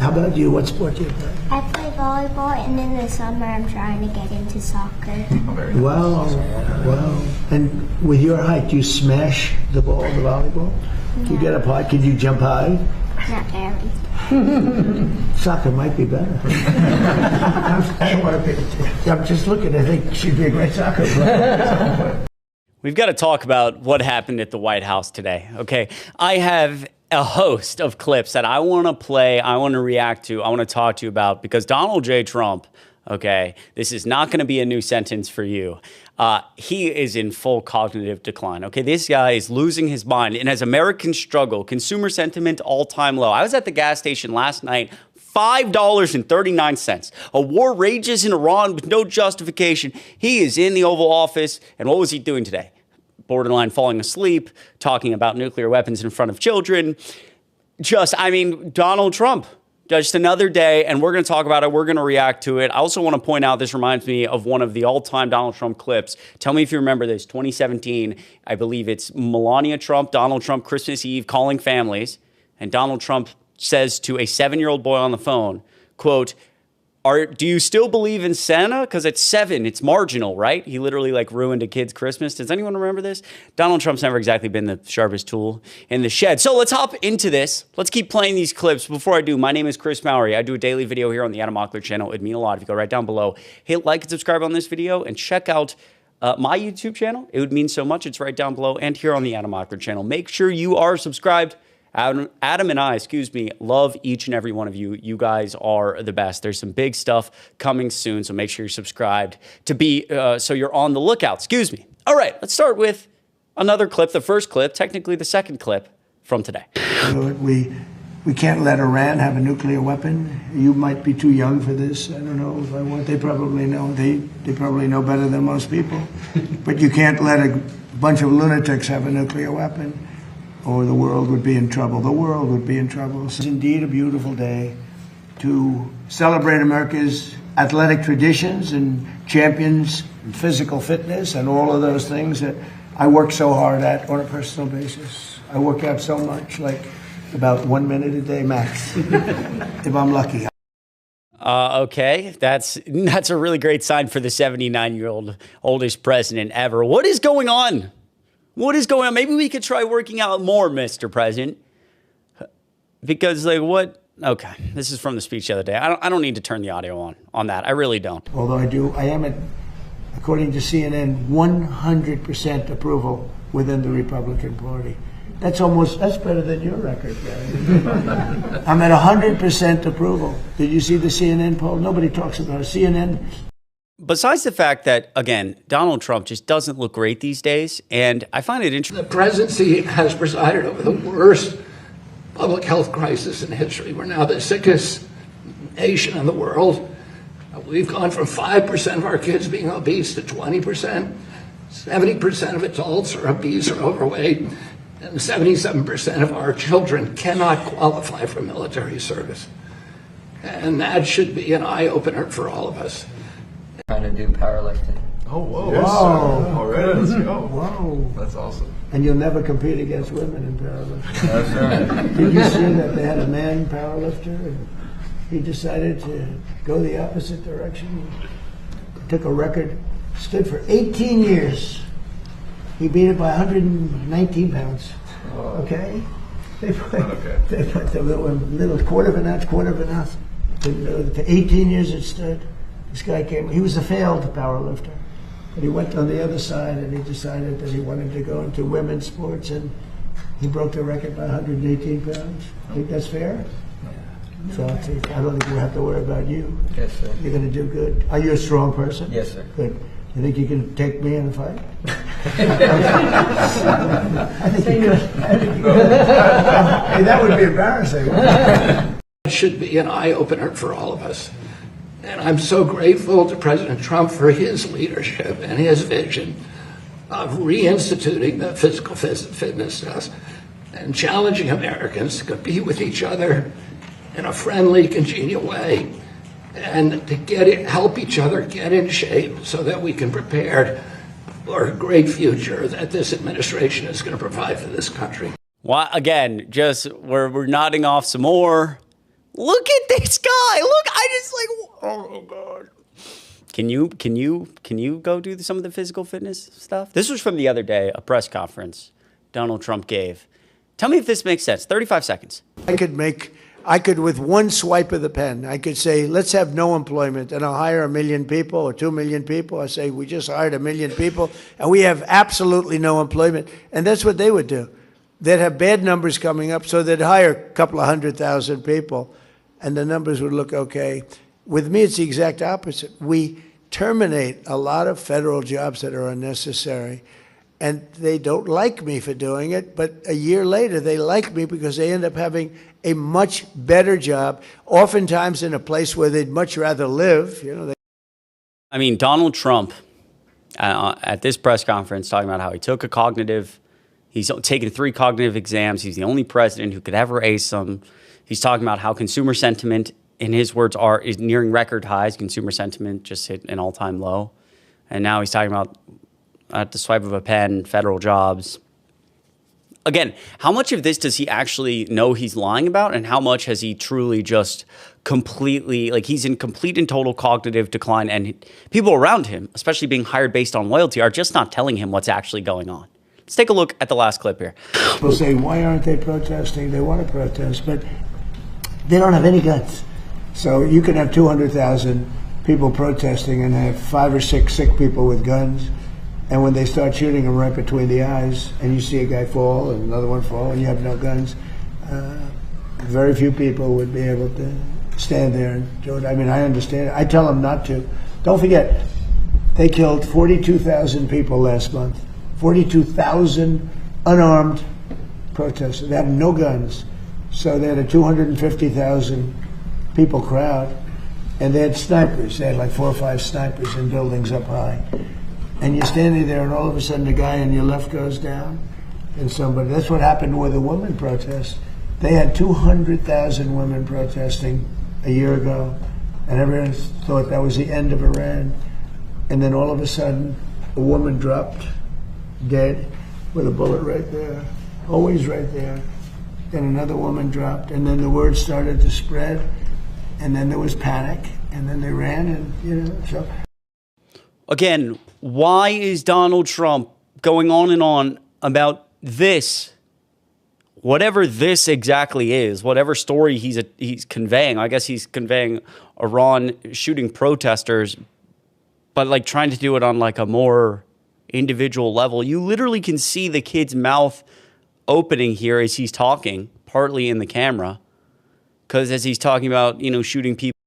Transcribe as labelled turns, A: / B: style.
A: How about you? What sport do you play?
B: I play volleyball, and in the summer I'm trying to get into soccer.
A: Wow. And with your height, do you smash the ball, the volleyball? Can you get up high? Can you jump high?
B: Not very.
A: Soccer might be better. I don't want to be. I'm just looking. I think she'd be a great soccer player.
C: We've got to talk about what happened at the White House today, okay? I have a host of clips that I want to play, I want to react to, I want to talk to you about, because Donald J. Trump, okay, this is not going to be a new sentence for you. He is in full cognitive decline, okay? This guy is losing his mind. And as Americans struggle, consumer sentiment all-time low. I was at the gas station last night, $5.39. A war rages in Iran with no justification. He is in the Oval Office, and what was he doing today? Borderline falling asleep, talking about nuclear weapons in front of children. Donald Trump. Just another day, and we're going to talk about it. We're going to react to it. I also want to point out, this reminds me of one of the all-time Donald Trump clips. Tell me if you remember this. 2017, I believe it's Melania Trump, Donald Trump, Christmas Eve, calling families, and Donald Trump says to a 7-year-old boy on the phone, quote, do you still believe in Santa? Because at 7, it's marginal, right? He literally ruined a kid's Christmas. Does anyone remember this? Donald Trump's never exactly been the sharpest tool in the shed. So let's hop into this. Let's keep playing these clips. Before I do, my name is Chris Mowry. I do a daily video here on the Adam Mockler channel. It'd mean a lot if you go right down below, hit like and subscribe on this video, and check out my YouTube channel. It would mean so much. It's right down below, and here on the Adam Mockler channel. Make sure you are subscribed. Adam and I, love each and every one of you. You guys are the best. There's some big stuff coming soon, so make sure you're subscribed to be so you're on the lookout. All right, let's start with another clip, the first clip, technically the second clip from today.
A: We can't let Iran have a nuclear weapon. You might be too young for this. I don't know if I want. They probably know. They probably know better than most people. But you can't let a bunch of lunatics have a nuclear weapon, or the world would be in trouble. The world would be in trouble. It's indeed a beautiful day to celebrate America's athletic traditions and champions in physical fitness and all of those things that I work so hard at on a personal basis. I work out so much, about 1 minute a day max, if I'm lucky.
C: Okay, that's a really great sign for the 79-year-old oldest president ever. What is going on? What is going on? Maybe we could try working out more, Mr. President. Because, what? Okay, this is from the speech the other day. I don't need to turn the audio on that. I really don't.
A: Although I am at, according to CNN, 100% approval within the Republican Party. That's better than your record, Gary. I'm at 100% approval. Did you see the CNN poll? Nobody talks about it. CNN.
C: Besides the fact that, again, Donald Trump just doesn't look great these days, and I find it interesting.
D: The presidency has presided over the worst public health crisis in history. We're now the sickest nation in the world. We've gone from 5% of our kids being obese to 20%. 70% of adults are obese or overweight, and 77% of our children cannot qualify for military service. And that should be an eye-opener for all of us.
E: Trying to do powerlifting.
F: Oh, whoa.
A: Yes,
F: All right, let's go.
A: Whoa.
F: That's awesome.
A: And you'll never compete against women in powerlifting.
E: That's right.
A: Did you see that they had a man powerlifter and he decided to go the opposite direction? He took a record, stood for 18 years. He beat it by 119 pounds. Okay? They put the little quarter of an ounce. For 18 years it stood. This guy he was a failed powerlifter, but he went on the other side and he decided that he wanted to go into women's sports, and he broke the record by 118 pounds. Think that's fair? Yeah. So I don't think we'll have to worry about you.
E: Yes, sir.
A: You're going to do good. Are you a strong person?
E: Yes, sir.
A: Good. You think you can take me in a fight? I think you could. Hey, that would be embarrassing.
D: It should be an eye-opener for all of us. And I'm so grateful to President Trump for his leadership and his vision of reinstituting the physical fitness test and challenging Americans to compete with each other in a friendly, congenial way, and to help each other get in shape so that we can prepare for a great future that this administration is going to provide for this country.
C: Well, again, just we're nodding off some more. Look at this guy. Look, I just like, oh God. Can you go do some of the physical fitness stuff? This was from the other day, a press conference Donald Trump gave. Tell me if this makes sense. 35 seconds.
A: I could, with one swipe of the pen, I could say, let's have no employment, and I'll hire 1 million people or 2 million people. I say, we just hired 1 million people, and we have absolutely no employment. And that's what they would do. They'd have bad numbers coming up, so they'd hire a couple of 100,000 people, and the numbers would look okay. With me, it's the exact opposite. We terminate a lot of federal jobs that are unnecessary, and they don't like me for doing it, but a year later, they like me because they end up having a much better job, oftentimes in a place where they'd much rather live.
C: I mean, Donald Trump at this press conference talking about how he took he's taken 3 cognitive exams. He's the only president who could ever ace them. He's talking about how consumer sentiment, in his words, is nearing record highs. Consumer sentiment just hit an all-time low. And now he's talking about at the swipe of a pen, federal jobs. Again, how much of this does he actually know he's lying about, and how much has he truly just completely, like, he's in complete and total cognitive decline, and people around him, especially being hired based on loyalty, are just not telling him what's actually going on. Let's take a look at the last clip here.
A: People say, why aren't they protesting? They want to protest, but they don't have any guns. So you can have 200,000 people protesting and have 5 or 6 sick people with guns. And when they start shooting them right between the eyes, and you see a guy fall and another one fall, and you have no guns, very few people would be able to stand there and do it. I mean, I understand it. I tell them not to. Don't forget, they killed 42,000 people last month. 42,000 unarmed protesters. They have no guns. So they had a 250,000 people crowd, and they had snipers. They had like 4 or 5 snipers in buildings up high. And you're standing there, and all of a sudden the guy on your left goes down, and somebody. That's what happened with the women protest. They had 200,000 women protesting a year ago, and everyone thought that was the end of Iran. And then all of a sudden, a woman dropped dead with a bullet right there, always right there. Then another woman dropped, and then the word started to spread, and then there was panic, and then they ran, and so.
C: Again, why is Donald Trump going on and on about this? Whatever this exactly is, whatever story he's conveying. I guess he's conveying Iran shooting protesters, but like trying to do it on like a more individual level. You literally can see the kid's mouth opening here as he's talking, partly in the camera, because as he's talking about, shooting people.